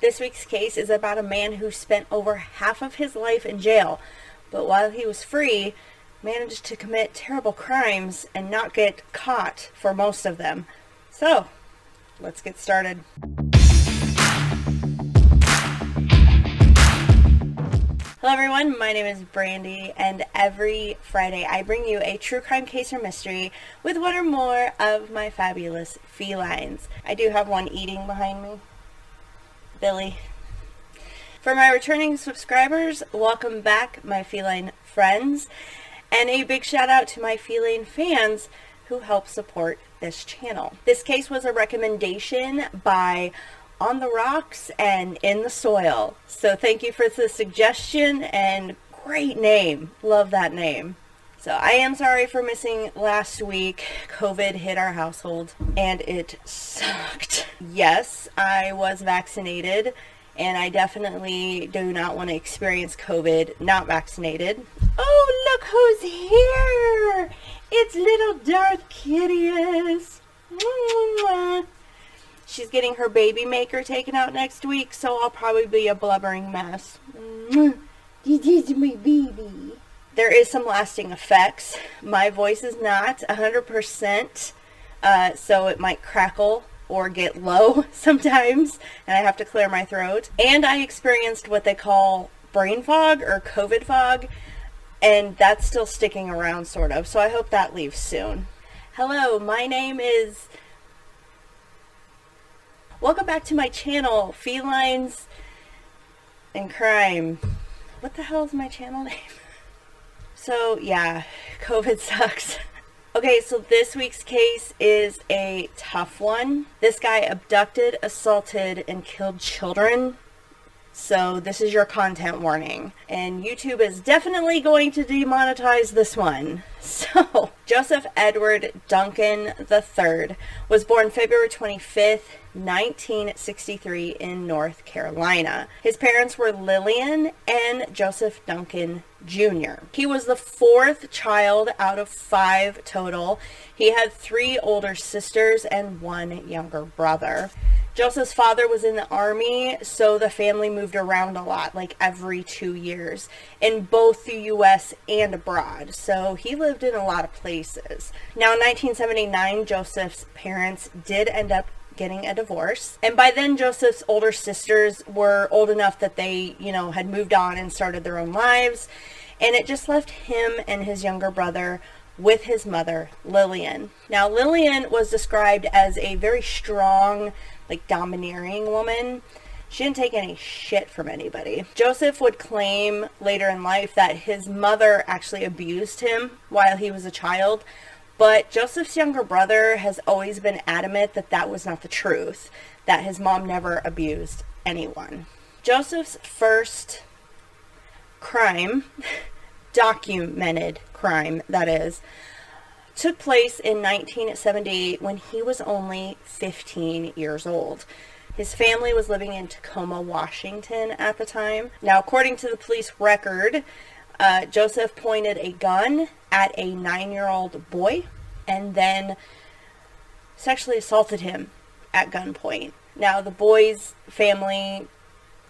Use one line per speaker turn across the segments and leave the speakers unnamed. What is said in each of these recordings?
This week's case is about a man who spent over half of his life in jail, but while he was free, managed to commit terrible crimes and not get caught for most of them. So, let's get started. Hello everyone, my name is Brandy, and every Friday I bring you a true crime case or mystery with one or more of my fabulous felines. I do have one eating behind me. Billy. For my returning subscribers, welcome back, my feline friends, and a big shout out to my feline fans who help support this channel. This case was a recommendation by On the Rocks and In the Soil. So thank you for the suggestion, and great name. Love that name. So I am sorry for missing last week. COVID hit our household and it sucked. Yes, I was vaccinated and I definitely do not want to experience COVID not vaccinated. Oh, look who's here! It's little Darth Kittius. She's getting her baby maker taken out next week, so I'll probably be a blubbering mess. This is my baby. There is some lasting effects. My voice is not 100%, so it might crackle or get low sometimes, and I have to clear my throat. And I experienced what they call brain fog or COVID fog, and that's still sticking around sort of, so I hope that leaves soon. Hello, my name is... Welcome back to my channel, Felines and Crime. What the hell is my channel name? So yeah, COVID sucks. Okay, so this week's case is a tough one. This guy abducted, assaulted, and killed children. So this is your content warning. And YouTube is definitely going to demonetize this one. So, Joseph Edward Duncan III was born February 25th, 1963 in North Carolina. His parents were Lillian and Joseph Duncan Jr. He was the fourth child out of 5 total. He had 3 older sisters and 1 younger brother. Joseph's father was in the army, so the family moved around a lot, like every 2 years, in both the U.S. and abroad. So he lived in a lot of places. Now, in 1979, Joseph's parents did end up getting a divorce. And by then, Joseph's older sisters were old enough that they, had moved on and started their own lives. And it just left him and his younger brother with his mother, Lillian. Now, Lillian was described as a very strong, domineering woman. She didn't take any shit from anybody. Joseph would claim later in life that his mother actually abused him while he was a child, but Joseph's younger brother has always been adamant that that was not the truth, that his mom never abused anyone. Joseph's first crime, documented crime that is, took place in 1978 when he was only 15 years old. His family was living in Tacoma, Washington at the time. Now, according to the police record, Joseph pointed a gun at a 9-year-old boy and then sexually assaulted him at gunpoint. Now, the boy's family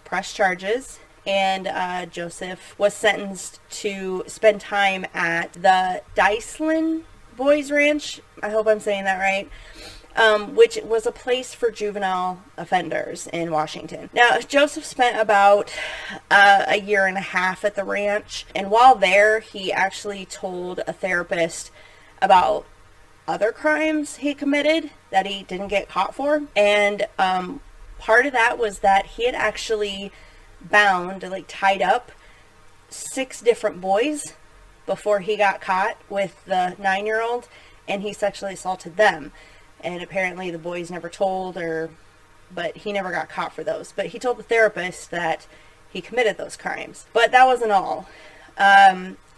pressed charges, and Joseph was sentenced to spend time at the Dyceland Boys Ranch, I hope I'm saying that right, which was a place for juvenile offenders in Washington. Now, Joseph spent about a year and a half at the ranch, and while there, he actually told a therapist about other crimes he committed that he didn't get caught for, and part of that was that he had actually bound, tied up 6 different boys before he got caught with the 9-year-old, and he sexually assaulted them. And apparently the boys never told, but he never got caught for those. But he told the therapist that he committed those crimes. But that wasn't all.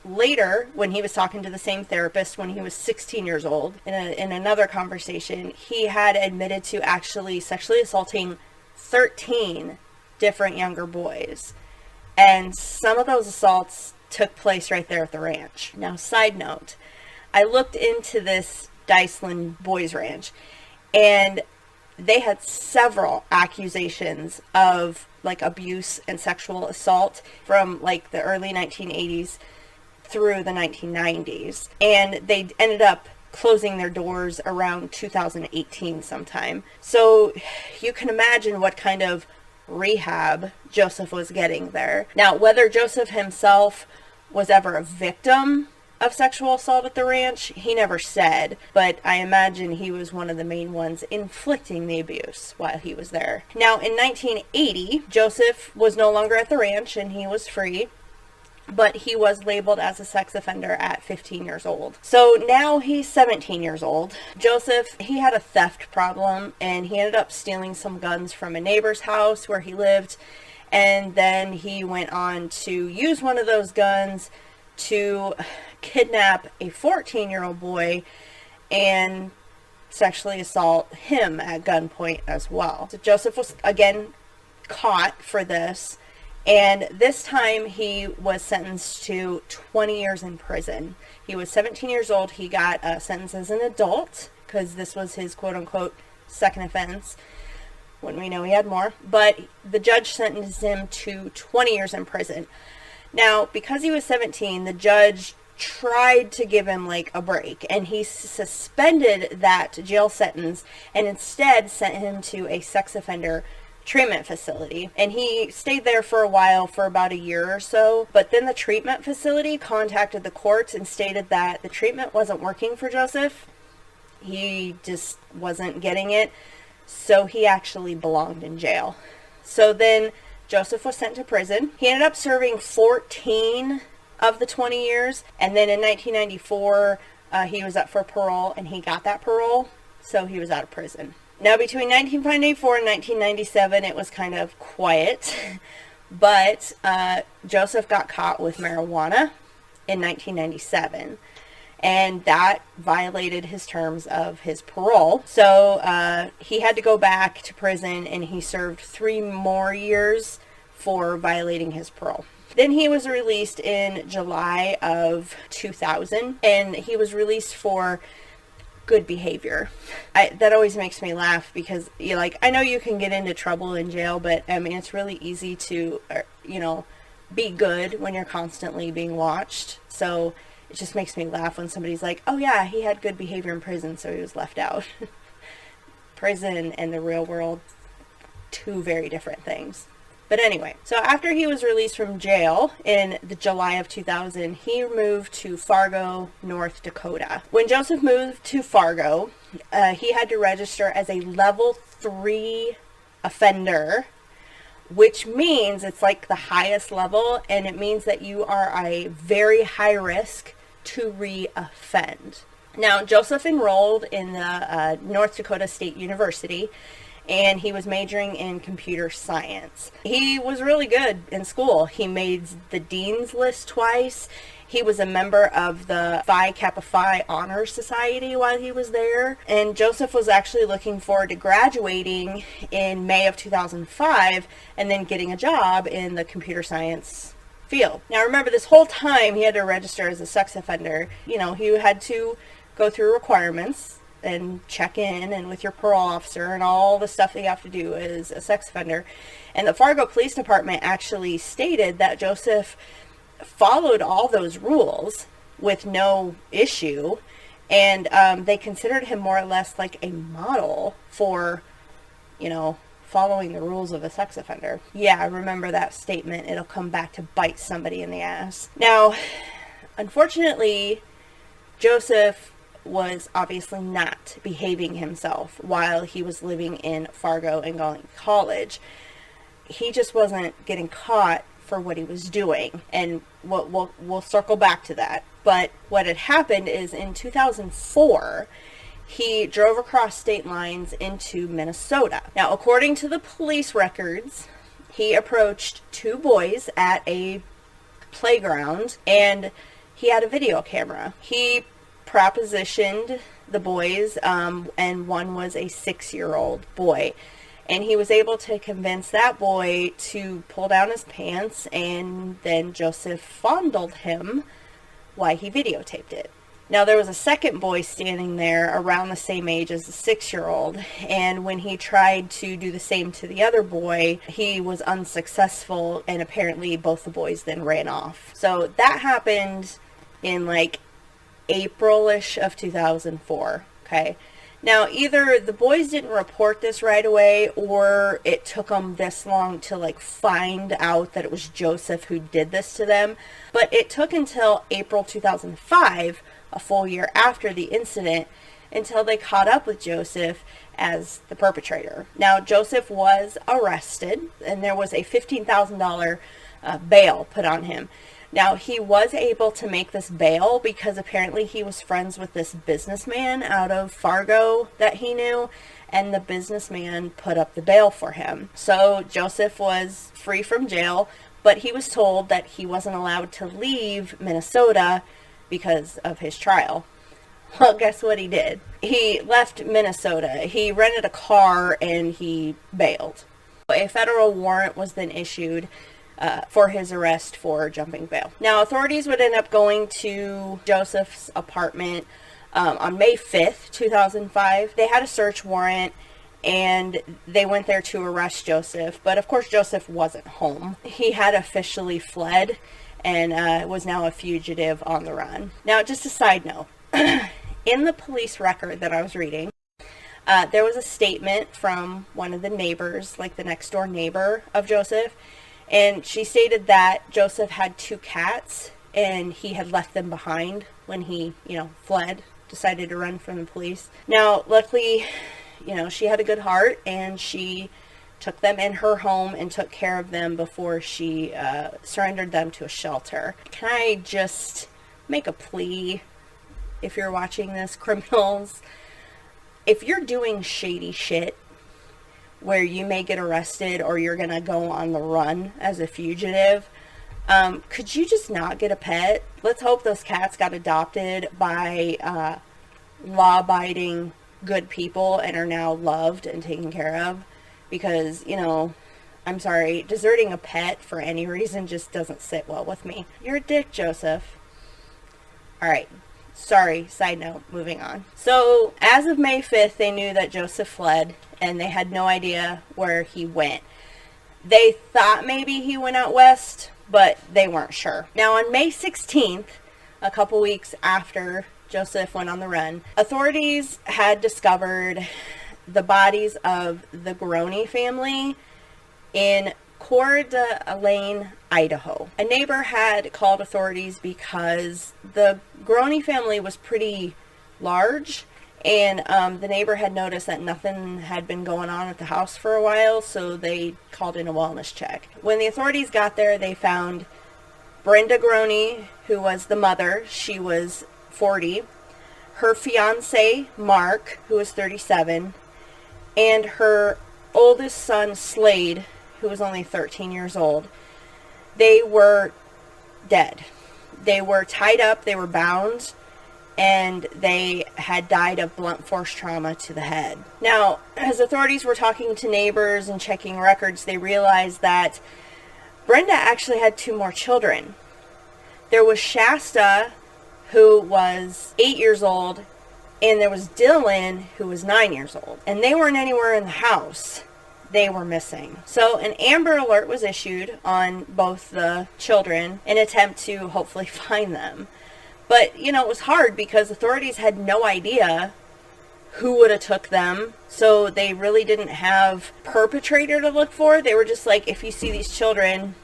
Later, when he was talking to the same therapist when he was 16 years old, in another conversation, he had admitted to actually sexually assaulting 13 different younger boys. And some of those assaults took place right there at the ranch. Now, side note, I looked into this Dyceland Boys Ranch, and they had several accusations of like abuse and sexual assault from like the early 1980s through the 1990s. And they ended up closing their doors around 2018 sometime. So you can imagine what kind of rehab Joseph was getting there. Now, whether Joseph himself was ever a victim of sexual assault at the ranch, he never said, but I imagine he was one of the main ones inflicting the abuse while he was there. Now, in 1980, Joseph was no longer at the ranch and he was free, but he was labeled as a sex offender at 15 years old. So now he's 17 years old. Joseph, he had a theft problem, and he ended up stealing some guns from a neighbor's house where he lived, and then he went on to use one of those guns to kidnap a 14-year-old boy and sexually assault him at gunpoint as well. So Joseph was again caught for this, and this time he was sentenced to 20 years in prison. He was 17 years old. He got a sentence as an adult because this was his quote-unquote second offense, when we know he had more. But the judge sentenced him to 20 years in prison. Now, because he was 17, the judge tried to give him like a break, and he suspended that jail sentence and instead sent him to a sex offender treatment facility. And he stayed there for a while, for about a year or so, but then the treatment facility contacted the courts and stated that the treatment wasn't working for Joseph. He just wasn't getting it, so he actually belonged in jail. So then Joseph was sent to prison. He ended up serving 14 of the 20 years, and then in 1994 he was up for parole, and he got that parole, so he was out of prison. Now, between 1994 and 1997, it was kind of quiet, but Joseph got caught with marijuana in 1997, and that violated his terms of his parole. So he had to go back to prison, and he served 3 more years for violating his parole. Then he was released in July of 2000, and he was released for good behavior. That always makes me laugh because, I know you can get into trouble in jail, but I mean, it's really easy to, be good when you're constantly being watched. So it just makes me laugh when somebody's like, oh yeah, he had good behavior in prison, so he was left out. Prison and the real world, 2 very different things. But anyway, so after he was released from jail in the July of 2000, he moved to Fargo, North Dakota. When Joseph moved to Fargo, he had to register as a level 3 offender, which means it's like the highest level, and it means that you are a very high risk to re-offend. Now, Joseph enrolled in the North Dakota State University, and he was majoring in computer science. He was really good in school. He made the dean's list twice. He was a member of the Phi Kappa Phi Honor Society while he was there. And Joseph was actually looking forward to graduating in May of 2005 and then getting a job in the computer science field. Now remember, this whole time he had to register as a sex offender. He had to go through requirements and check in and with your parole officer and all the stuff that you have to do as a sex offender. And the Fargo Police Department actually stated that Joseph followed all those rules with no issue, and they considered him more or less like a model for, following the rules of a sex offender. Yeah, I remember that statement. It'll come back to bite somebody in the ass. Now, unfortunately, Joseph was obviously not behaving himself while he was living in Fargo and going to college. He just wasn't getting caught for what he was doing, and we'll circle back to that. But what had happened is in 2004, he drove across state lines into Minnesota. Now, according to the police records, he approached 2 boys at a playground, and he had a video camera. He propositioned the boys, and one was a 6-year-old boy, and he was able to convince that boy to pull down his pants, and then Joseph fondled him while he videotaped it. Now, there was a second boy standing there around the same age as the 6-year-old, and when he tried to do the same to the other boy, he was unsuccessful, and apparently both the boys then ran off. So that happened in like April-ish of 2004, okay? Now, either the boys didn't report this right away, or it took them this long to like find out that it was Joseph who did this to them. But it took until April 2005, a full year after the incident, until they caught up with Joseph as the perpetrator. Now, Joseph was arrested, and there was a $15,000 bail put on him. Now, he was able to make this bail because apparently he was friends with this businessman out of Fargo that he knew, and the businessman put up the bail for him. So Joseph was free from jail, but he was told that he wasn't allowed to leave Minnesota because of his trial. Well, guess what he did? He left Minnesota. He rented a car and he bailed. A federal warrant was then issued for his arrest for jumping bail. Now, authorities would end up going to Joseph's apartment on May 5th, 2005. They had a search warrant, and they went there to arrest Joseph. But, of course, Joseph wasn't home. He had officially fled and was now a fugitive on the run. Now, just a side note. In the police record that I was reading, there was a statement from one of the neighbors, like the next door neighbor of Joseph, and she stated that Joseph had 2 cats and he had left them behind when he, fled, decided to run from the police. Now, luckily, she had a good heart and she took them in her home and took care of them before she surrendered them to a shelter. Can I just make a plea? If you're watching this, criminals, if you're doing shady shit where you may get arrested or you're going to go on the run as a fugitive, could you just not get a pet? Let's hope those cats got adopted by law-abiding good people and are now loved and taken care of. Because, I'm sorry, deserting a pet for any reason just doesn't sit well with me. You're a dick, Joseph. Alright. Sorry, side note, moving on. So, as of May 5th, they knew that Joseph fled, and they had no idea where he went. They thought maybe he went out west, but they weren't sure. Now, on May 16th, a couple weeks after Joseph went on the run, authorities had discovered the bodies of the Groene family in Coeur d'Alene, Idaho. A neighbor had called authorities because the Groene family was pretty large, and the neighbor had noticed that nothing had been going on at the house for a while, so they called in a wellness check. When the authorities got there, they found Brenda Groene, who was the mother. She was 40. Her fiance, Mark, who was 37, and her oldest son, Slade, who was only 13 years old. They were dead. They were tied up, they were bound, and they had died of blunt force trauma to the head. Now, as authorities were talking to neighbors and checking records, they realized that Brenda actually had 2 more children. There was Shasta, who was 8 years old, and there was Dylan, who was 9 years old. And they weren't anywhere in the house. They were missing. So an Amber Alert was issued on both the children in an attempt to hopefully find them. But, it was hard because authorities had no idea who would have took them. So they really didn't have perpetrator to look for. They were just like, if you see these children,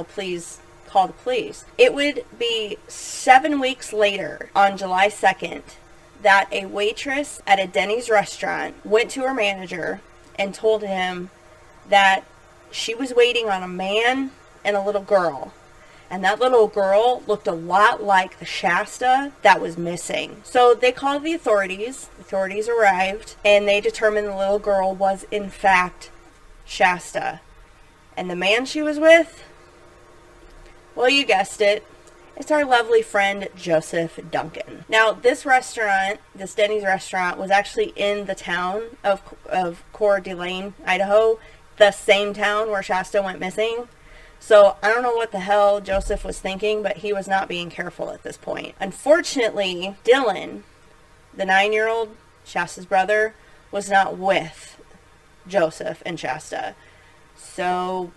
please call the police. It would be 7 weeks later, on July 2nd, that a waitress at a Denny's restaurant went to her manager and told him that she was waiting on a man and a little girl. And that little girl looked a lot like the Shasta that was missing. So they called the authorities. The authorities arrived, and they determined the little girl was, in fact, Shasta. And the man she was with? Well, you guessed it. It's our lovely friend, Joseph Duncan. Now, this restaurant, this Denny's restaurant, was actually in the town of Coeur d'Alene, Idaho, the same town where Shasta went missing. So I don't know what the hell Joseph was thinking, but he was not being careful at this point. Unfortunately, Dylan, the 9-year-old, Shasta's brother, was not with Joseph and Shasta. So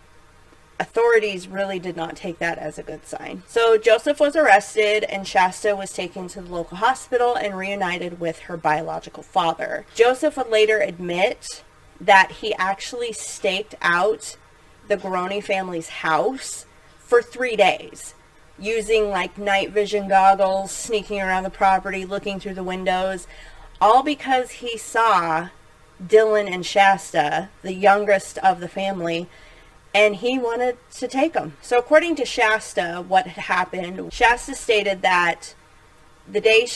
authorities really did not take that as a good sign. So Joseph was arrested and Shasta was taken to the local hospital and reunited with her biological father. Joseph would later admit that he actually staked out the Garoni family's house for 3 days, using like night vision goggles, sneaking around the property, looking through the windows, all because he saw Dylan and Shasta, the youngest of the family, and he wanted to take them. So according to Shasta, what had happened, Shasta stated that the day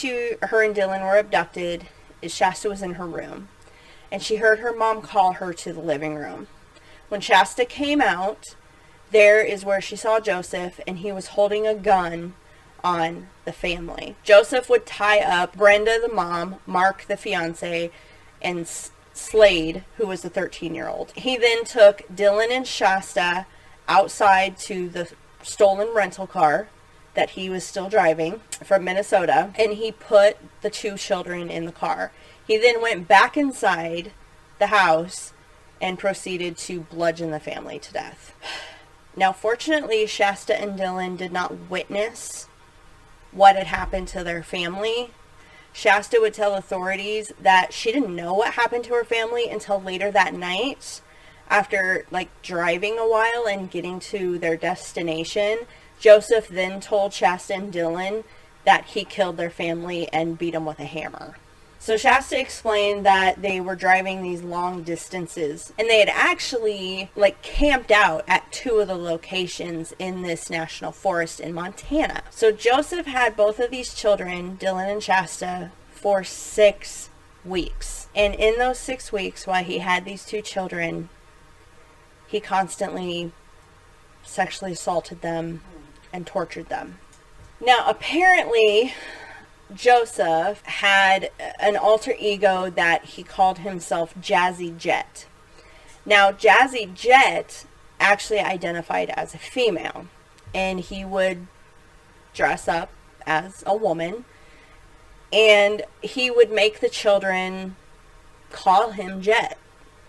her and Dylan were abducted, Shasta was in her room, and she heard her mom call her to the living room. When Shasta came out, there is where she saw Joseph, and he was holding a gun on the family. Joseph would tie up Brenda, the mom, Mark, the fiance, and Slade, who was the 13-year-old. He then took Dylan and Shasta outside to the stolen rental car that he was still driving from Minnesota, and he put the 2 children in the car. He then went back inside the house and proceeded to bludgeon the family to death. Now, fortunately, Shasta and Dylan did not witness what had happened to their family. Shasta would tell authorities that she didn't know what happened to her family until later that night, after like driving a while and getting to their destination. Joseph then told Shasta and Dylan that he killed their family and beat them with a hammer. So Shasta explained that they were driving these long distances, and they had actually like camped out at 2 of the locations in this national forest in Montana. So Joseph had both of these children, Dylan and Shasta, for 6 weeks. And in those 6 weeks, while he had these 2 children, he constantly sexually assaulted them and tortured them. Now, apparently, Joseph had an alter ego that he called himself Jazzy Jet. Now, Jazzy Jet actually identified as a female, and he would dress up as a woman, and he would make the children call him Jet.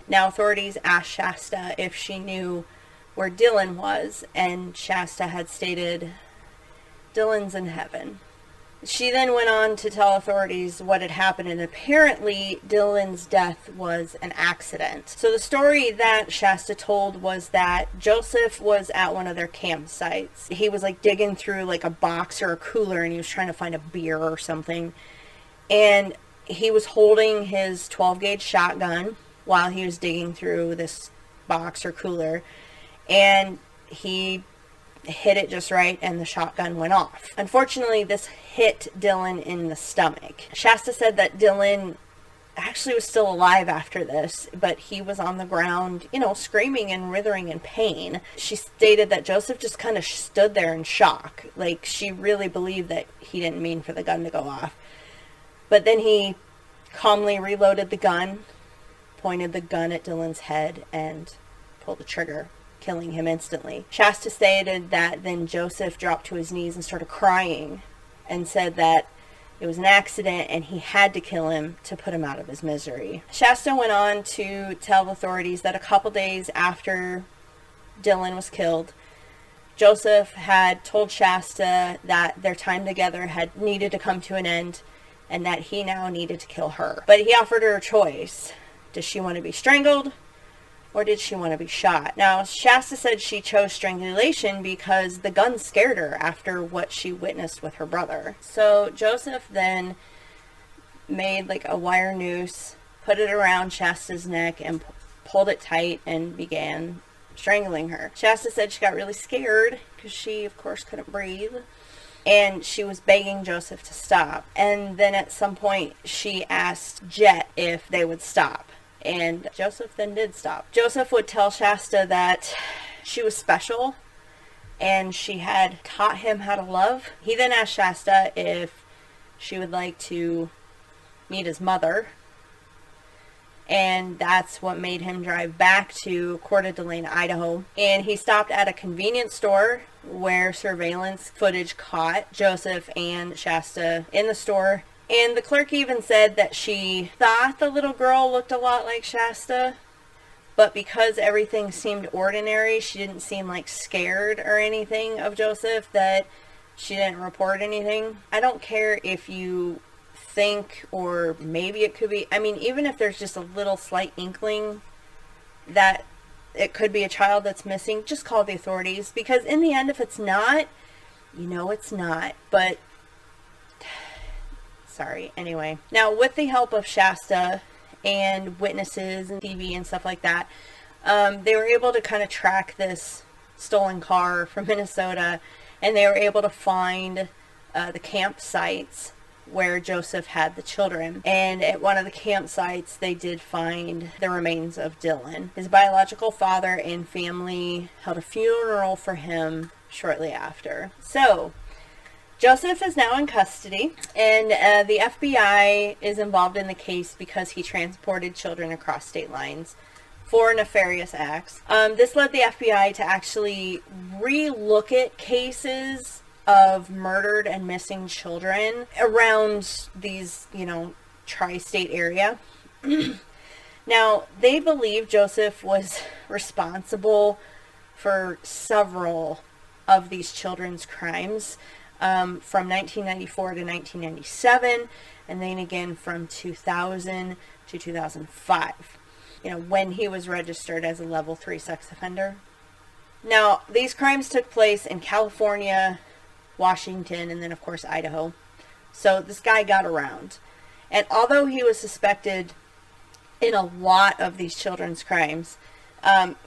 Now, authorities asked Shasta if she knew where Dylan was, and Shasta had stated, "Dylan's in heaven." She then went on to tell authorities what had happened, and apparently Dylan's death was an accident. So the story that Shasta told was that Joseph was at one of their campsites. He was like digging through like a box or a cooler, and he was trying to find a beer or something. And he was holding his 12-gauge shotgun while he was digging through this box or cooler, and he hit it just right and the shotgun went off. Unfortunately, this hit Dylan in the stomach. Shasta said that Dylan actually was still alive after this, but he was on the ground, screaming and writhing in pain. She stated that Joseph just kind of stood there in shock. Like, she really believed that he didn't mean for the gun to go off. But then he calmly reloaded the gun, pointed the gun at Dylan's head, and pulled the trigger, killing him instantly. Shasta stated that then Joseph dropped to his knees and started crying and said that it was an accident and he had to kill him to put him out of his misery. Shasta went on to tell authorities that a couple days after Dylan was killed, Joseph had told Shasta that their time together had needed to come to an end and that he now needed to kill her. But he offered her a choice. Does she want to be strangled, or did she want to be shot? Now, Shasta said she chose strangulation because the gun scared her after what she witnessed with her brother. So Joseph then made like a wire noose, put it around Shasta's neck, and pulled it tight and began strangling her. Shasta said she got really scared because she, of course, couldn't breathe. And she was begging Joseph to stop. And then at some point, she asked Jet if they would stop. And Joseph then did stop. Joseph would tell Shasta that she was special and she had taught him how to love. He then asked Shasta if she would like to meet his mother. And that's what made him drive back to Coeur d'Alene, Idaho. And he stopped at a convenience store where surveillance footage caught Joseph and Shasta in the store. And the clerk even said that she thought the little girl looked a lot like Shasta, but because everything seemed ordinary, she didn't seem like scared or anything of Joseph, that she didn't report anything. I don't care if you think, or maybe it could be, I mean, even if there's just a little slight inkling that it could be a child that's missing, just call the authorities, because in the end, if it's not, you know it's not. But sorry, anyway. Now, with the help of Shasta and witnesses and TV and stuff like that, they were able to kind of track this stolen car from Minnesota, and they were able to find the campsites where Joseph had the children. And at one of the campsites, they did find the remains of Dylan. His biological father and family held a funeral for him shortly after. So, Joseph is now in custody, and the FBI is involved in the case because he transported children across state lines for nefarious acts. This led the FBI to actually re-look at cases of murdered and missing children around these, tri-state area. Now, they believe Joseph was responsible for several of these children's crimes, from 1994 to 1997, and then again from 2000 to 2005, when he was registered as a level 3 sex offender. Now, these crimes took place in California, Washington, and then of course Idaho. So this guy got around. And although he was suspected in a lot of these children's crimes,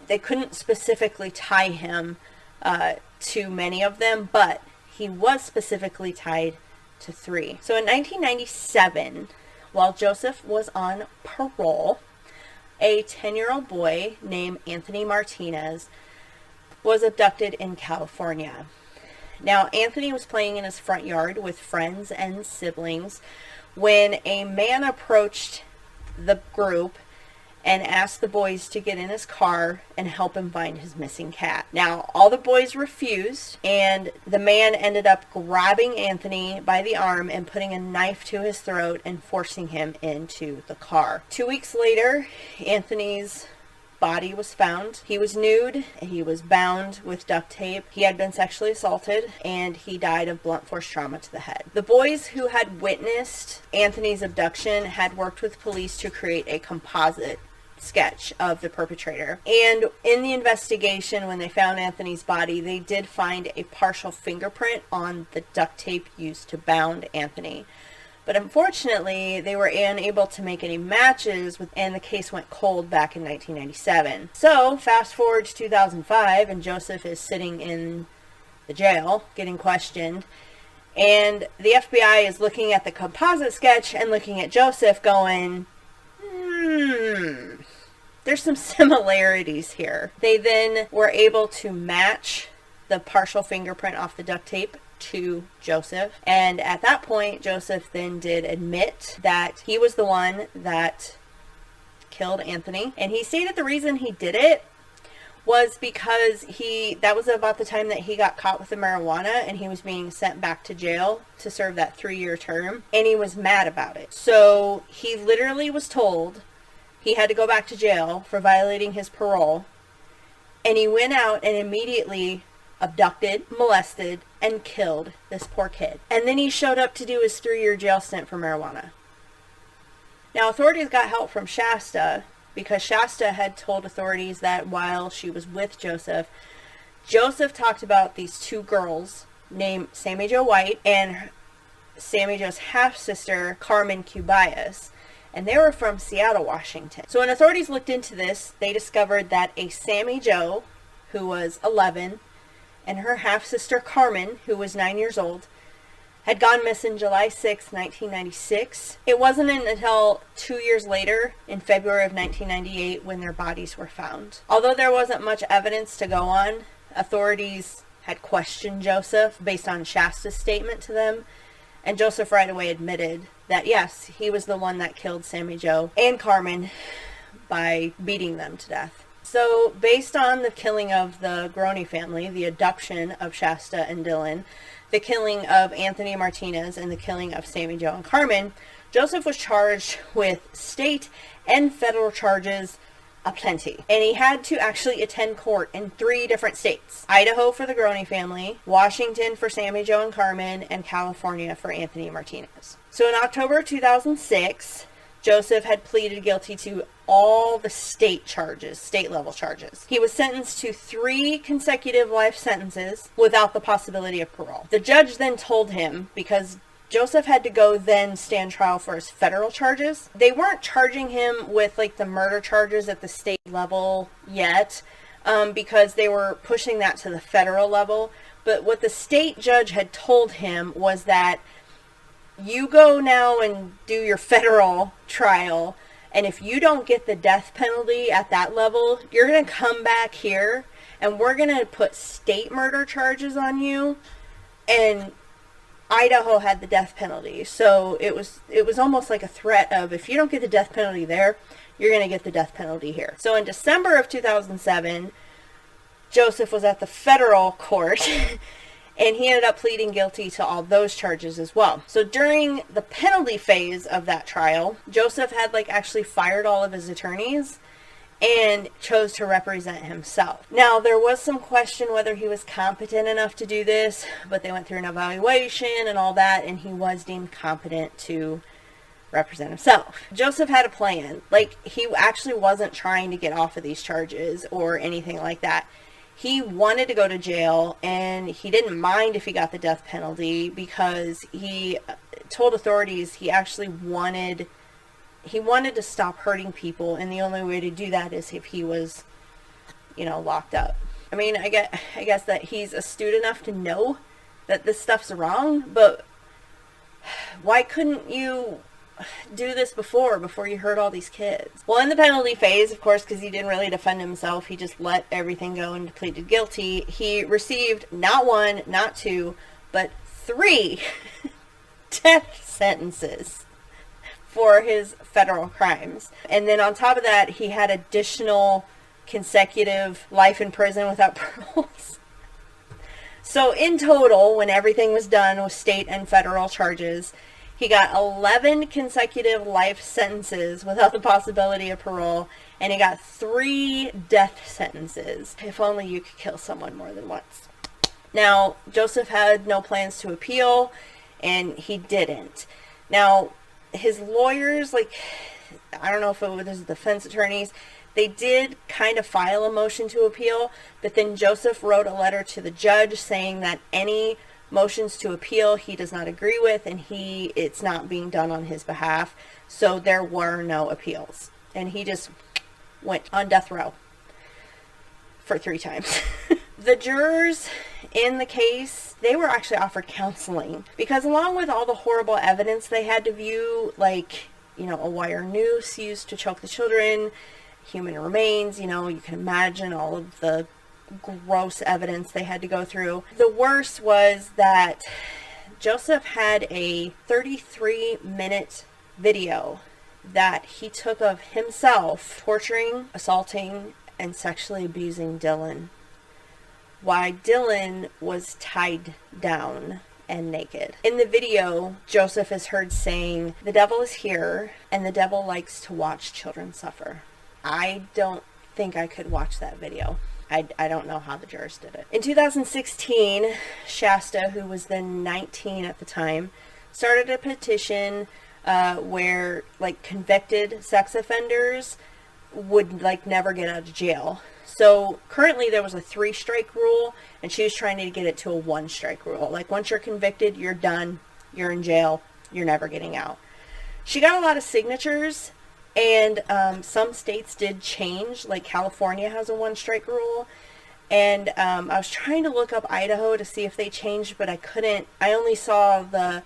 they couldn't specifically tie him to many of them, but he was specifically tied to 3. So in 1997, while Joseph was on parole, a 10-year-old boy named Anthony Martinez was abducted in California. Now, Anthony was playing in his front yard with friends and siblings when a man approached the group and asked the boys to get in his car and help him find his missing cat. Now, all the boys refused, and the man ended up grabbing Anthony by the arm and putting a knife to his throat and forcing him into the car. 2 weeks later, Anthony's body was found. He was nude, he was bound with duct tape, he had been sexually assaulted, and he died of blunt force trauma to the head. The boys who had witnessed Anthony's abduction had worked with police to create a composite sketch of the perpetrator. And in the investigation, when they found Anthony's body, they did find a partial fingerprint on the duct tape used to bound Anthony. But unfortunately, they were unable to make any matches, and the case went cold back in 1997. So, fast forward to 2005, and Joseph is sitting in the jail, getting questioned, and the FBI is looking at the composite sketch and looking at Joseph going, there's some similarities here. They then were able to match the partial fingerprint off the duct tape to Joseph, and at that point Joseph then did admit that he was the one that killed Anthony, and he stated the reason he did it was because that was about the time that he got caught with the marijuana, and he was being sent back to jail to serve that 3-year term, and he was mad about it. So he literally was told he had to go back to jail for violating his parole, and he went out and immediately abducted, molested, and killed this poor kid. And then he showed up to do his 3-year jail stint for marijuana. Now, authorities got help from Shasta, because Shasta had told authorities that while she was with Joseph, Joseph talked about these 2 girls named Sammy Jo White and Sammy Jo's half-sister, Carmen Cubias. And they were from Seattle, Washington. So when authorities looked into this, they discovered that a Sammy Jo, who was 11, and her half-sister Carmen, who was 9 years old, had gone missing July 6, 1996. It wasn't until 2 years later, in February of 1998, when their bodies were found. Although there wasn't much evidence to go on, authorities had questioned Joseph based on Shasta's statement to them, and Joseph right away admitted that yes, he was the one that killed Sammy Jo and Carmen by beating them to death. So based on the killing of the Groney family, the adoption of Shasta and Dylan, the killing of Anthony Martinez, and the killing of Sammy Jo and Carmen, Joseph was charged with state and federal charges aplenty. And he had to actually attend court in 3 different states. Idaho for the Groney family, Washington for Sammy Jo and Carmen, and California for Anthony Martinez. So in October 2006, Joseph had pleaded guilty to all the state charges, state level charges. He was sentenced to 3 consecutive life sentences without the possibility of parole. The judge then told him, because Joseph had to go then stand trial for his federal charges, they weren't charging him with like the murder charges at the state level yet, because they were pushing that to the federal level. But what the state judge had told him was that you go now and do your federal trial, and if you don't get the death penalty at that level, you're going to come back here and we're going to put state murder charges on you. And Idaho had the death penalty, so it was almost like a threat of, if you don't get the death penalty there, you're going to get the death penalty here. So in December of 2007, Joseph was at the federal court and he ended up pleading guilty to all those charges as well. So during the penalty phase of that trial, Joseph had actually fired all of his attorneys and chose to represent himself. Now, there was some question whether he was competent enough to do this, but they went through an evaluation and all that, and he was deemed competent to represent himself. Joseph had a plan. He actually wasn't trying to get off of these charges or anything like that. He wanted to go to jail, and he didn't mind if he got the death penalty, because he told authorities he actually wanted to stop hurting people, and the only way to do that is if he was, locked up. I mean, I guess that he's astute enough to know that this stuff's wrong, but why couldn't you do this before you hurt all these kids? Well, in the penalty phase, of course, because he didn't really defend himself, he just let everything go and pleaded guilty. He received not 1, not 2, but 3 death sentences for his federal crimes. And then on top of that, he had additional consecutive life in prison without paroles. So in total, when everything was done with state and federal charges, he got 11 consecutive life sentences without the possibility of parole, and he got 3 death sentences. If only you could kill someone more than once. Now, Joseph had no plans to appeal, and he didn't. Now, his lawyers, I don't know if it was his defense attorneys, they did kind of file a motion to appeal, but then Joseph wrote a letter to the judge saying that any motions to appeal he does not agree with, and it's not being done on his behalf, so there were no appeals, and he just went on death row for 3 times. The jurors in the case, they were actually offered counseling, because along with all the horrible evidence they had to view, a wire noose used to choke the children, human remains, you can imagine all of the gross evidence they had to go through. The worst was that Joseph had a 33-minute video that he took of himself torturing, assaulting, and sexually abusing Dylan, while Dylan was tied down and naked. In the video, Joseph is heard saying, "The devil is here, and the devil likes to watch children suffer." I don't think I could watch that video. I don't know how the jurors did it. In 2016, Shasta, who was then 19 at the time, started a petition where convicted sex offenders would never get out of jail. So currently there was a 3-strike rule, and she was trying to get it to a 1-strike rule. Once you're convicted, you're done, you're in jail, you're never getting out. She got a lot of signatures, and some states did change, California has a 1-strike rule, and I was trying to look up Idaho to see if they changed, but I couldn't. I only saw the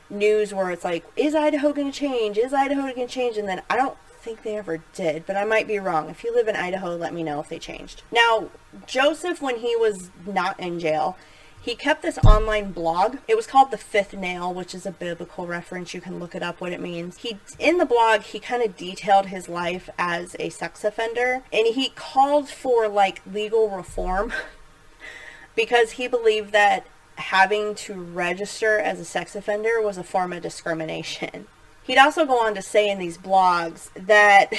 news where it's is Idaho going to change? Is Idaho going to change? And then I don't think they ever did, but I might be wrong. If you live in Idaho, let me know if they changed. Now, Joseph, when he was not in jail, He kept this online blog. It was called The Fifth Nail, which is a biblical reference. You can look it up what it means. In the blog, he kind of detailed his life as a sex offender, and he called for like legal reform because he believed that having to register as a sex offender was a form of discrimination. He'd also go on to say in these blogs that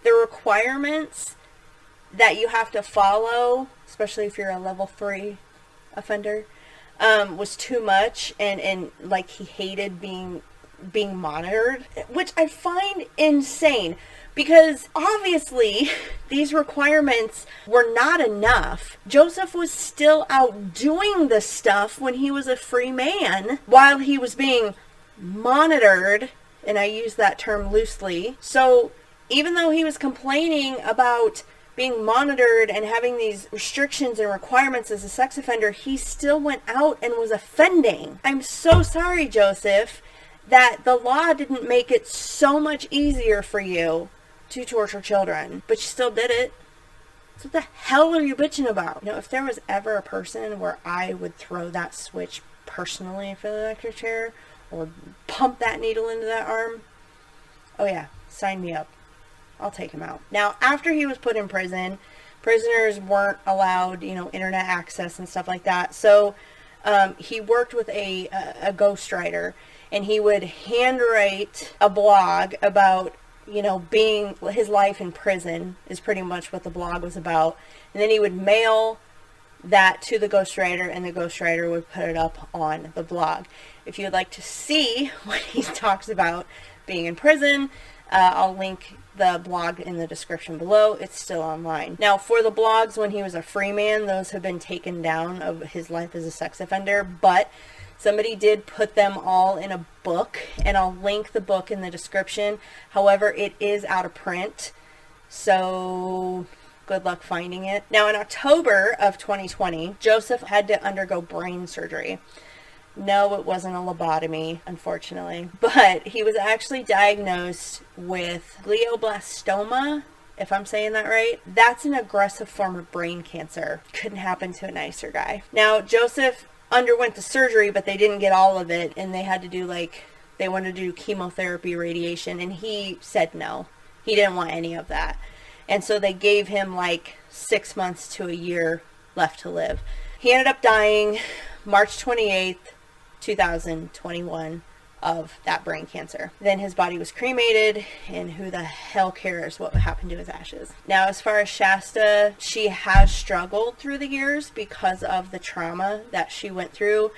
the requirements that you have to follow, especially if you're a level 3 offender, was too much, and like he hated being monitored, which I find insane, because obviously these requirements were not enough. Joseph was still out doing this stuff when he was a free man while he was being monitored, and I use that term loosely. So even though he was complaining about being monitored and having these restrictions and requirements as a sex offender, he still went out and was offending. I'm so sorry, Joseph, that the law didn't make it so much easier for you to torture children, but you still did it. So what the hell are you bitching about? You know, if there was ever a person where I would throw that switch personally for the electric chair or pump that needle into that arm, oh yeah, sign me up. I'll take him out. Now, after he was put in prison, prisoners weren't allowed, you know, internet access and stuff like that. So he worked with a ghostwriter, and he would handwrite a blog about, you know, being his life in prison is pretty much what the blog was about. And then he would mail that to the ghostwriter, and the ghostwriter would put it up on the blog. If you would like to see what he talks about being in prison, I'll link the blog in the description below. It's still online. Now, for the blogs when he was a free man, those have been taken down of his life as a sex offender, but somebody did put them all in a book, and I'll link the book in the description. However, it is out of print, so good luck finding it. Now, in October of 2020, Joseph had to undergo brain surgery. No, it wasn't a lobotomy, unfortunately, but he was actually diagnosed with glioblastoma, if I'm saying that right. That's an aggressive form of brain cancer. Couldn't happen to a nicer guy. Now, Joseph underwent the surgery, but they didn't get all of it, and they had to do they wanted to do chemotherapy, radiation, and he said no. He didn't want any of that. And so they gave him 6 months to a year left to live. He ended up dying March 28th, 2021 of that brain cancer. Then his body was cremated, and who the hell cares what happened to his ashes. Now, as far as Shasta, she has struggled through the years because of the trauma that she went through,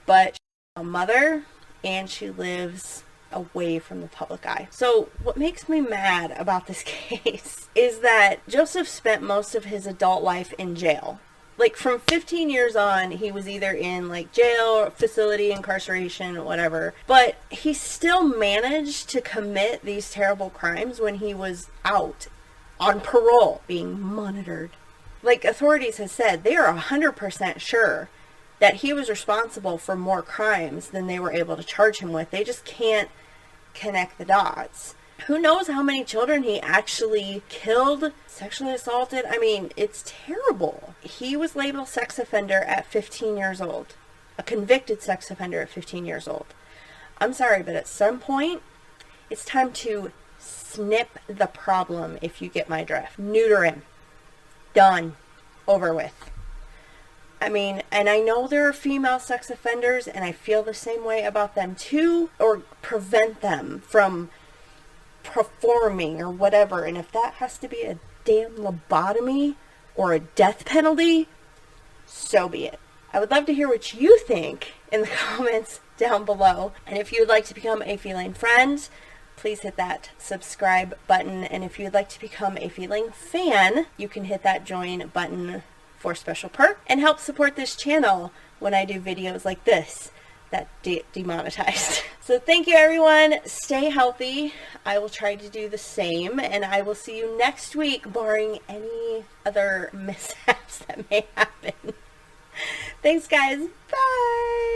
but she's a mother, and she lives away from the public eye. So what makes me mad about this case is that Joseph spent most of his adult life in jail. From 15 years on, he was either in jail, facility, incarceration, whatever. But he still managed to commit these terrible crimes when he was out on parole, being monitored. Authorities have said, they are 100% sure that he was responsible for more crimes than they were able to charge him with. They just can't connect the dots. Who knows how many children he actually killed, sexually assaulted? I mean, it's terrible. He was labeled sex offender at 15 years old. A convicted sex offender at 15 years old. I'm sorry, but at some point, it's time to snip the problem, if you get my drift. Neuter him. Done. Over with. I mean, and I know there are female sex offenders, and I feel the same way about them too, or prevent them from performing or whatever. And if that has to be a damn lobotomy or a death penalty, so be it. I would love to hear what you think in the comments down below. And if you would like to become a feline friend, please hit that subscribe button. And if you would like to become a feline fan, you can hit that join button for special perk and help support this channel when I do videos like this that demonetized. So thank you, everyone. Stay healthy. I will try to do the same, and I will see you next week, barring any other mishaps that may happen. Thanks, guys. Bye.